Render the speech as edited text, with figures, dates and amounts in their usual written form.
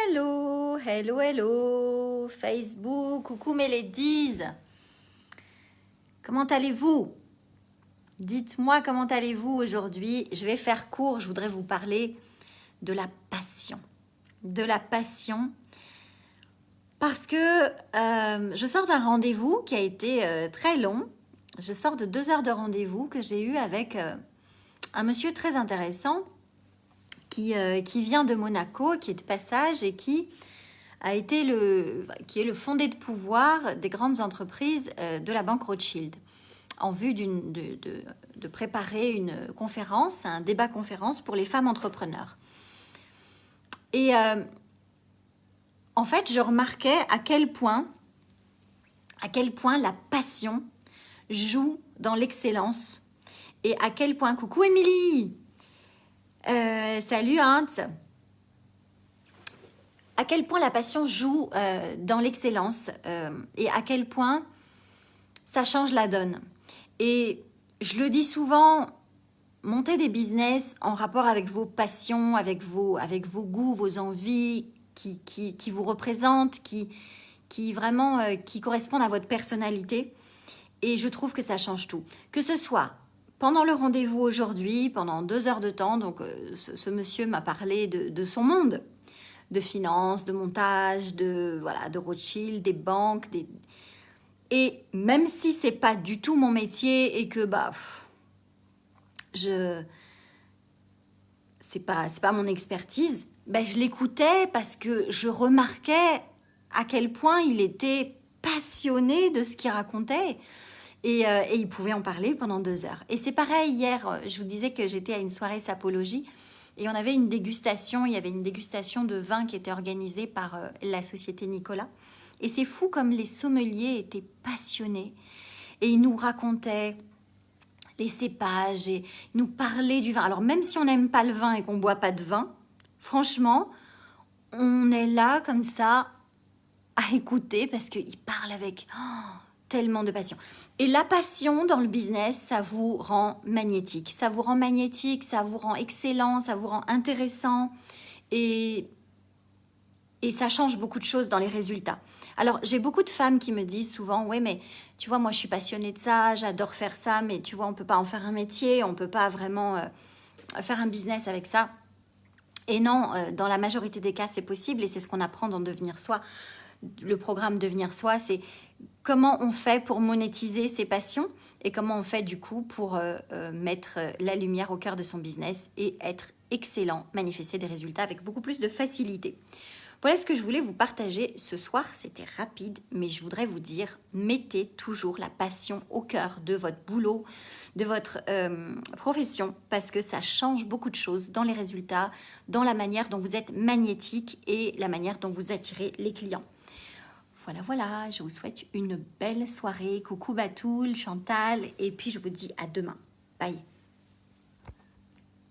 Hello, hello, hello, Facebook, coucou mes ladies. Comment allez-vous? Dites-moi comment allez-vous aujourd'hui. Je vais faire court, je voudrais vous parler de la passion. De la passion parce que je sors d'un rendez-vous qui a été très long. Je sors de 2 heures de rendez-vous que j'ai eu avec un monsieur très intéressant qui vient de Monaco, qui est de passage et qui est le fondé de pouvoir des grandes entreprises de la banque Rothschild, en vue de préparer une conférence, un débat conférence pour les femmes entrepreneurs. Et en fait, je remarquais à quel point la passion joue dans l'excellence et à quel point... Coucou Émilie, salut Hans. À quel point la passion joue dans l'excellence et à quel point ça change la donne. Et je le dis souvent, montez des business en rapport avec vos passions, avec vos goûts, vos envies qui vous représentent, qui vraiment qui correspondent à votre personnalité. Et je trouve que ça change tout. Que ce soit pendant le rendez-vous aujourd'hui, pendant 2 heures de temps, donc ce monsieur m'a parlé de son monde, de finance, de montage, de Rothschild, des banques, et même si c'est pas du tout mon métier et que c'est pas mon expertise, je l'écoutais parce que je remarquais à quel point il était passionné de ce qu'il racontait. Et il pouvait en parler pendant 2 heures. Et c'est pareil, hier, je vous disais que j'étais à une soirée sapologie et on avait une dégustation, il y avait une dégustation de vin qui était organisée par la société Nicolas. Et c'est fou comme les sommeliers étaient passionnés et ils nous racontaient les cépages et ils nous parlaient du vin. Alors même si on n'aime pas le vin et qu'on ne boit pas de vin, franchement, on est là comme ça à écouter parce qu'ils parlent avec... tellement de passion. Et la passion dans le business, ça vous rend magnétique. Ça vous rend magnétique, ça vous rend excellent, ça vous rend intéressant. Et ça change beaucoup de choses dans les résultats. Alors, j'ai beaucoup de femmes qui me disent souvent, « Ouais, mais tu vois, moi, je suis passionnée de ça, j'adore faire ça, mais tu vois, on ne peut pas en faire un métier, on ne peut pas vraiment faire un business avec ça. » Et non, dans la majorité des cas, c'est possible et c'est ce qu'on apprend dans Devenir Soi. Le programme Devenir Soi, c'est comment on fait pour monétiser ses passions et comment on fait du coup pour mettre la lumière au cœur de son business et être excellent, manifester des résultats avec beaucoup plus de facilité. Voilà ce que je voulais vous partager ce soir. C'était rapide, mais je voudrais vous dire, mettez toujours la passion au cœur de votre boulot, de votre profession, parce que ça change beaucoup de choses dans les résultats, dans la manière dont vous êtes magnétique et la manière dont vous attirez les clients. Voilà, je vous souhaite une belle soirée. Coucou Batoul, Chantal, et puis je vous dis à demain. Bye.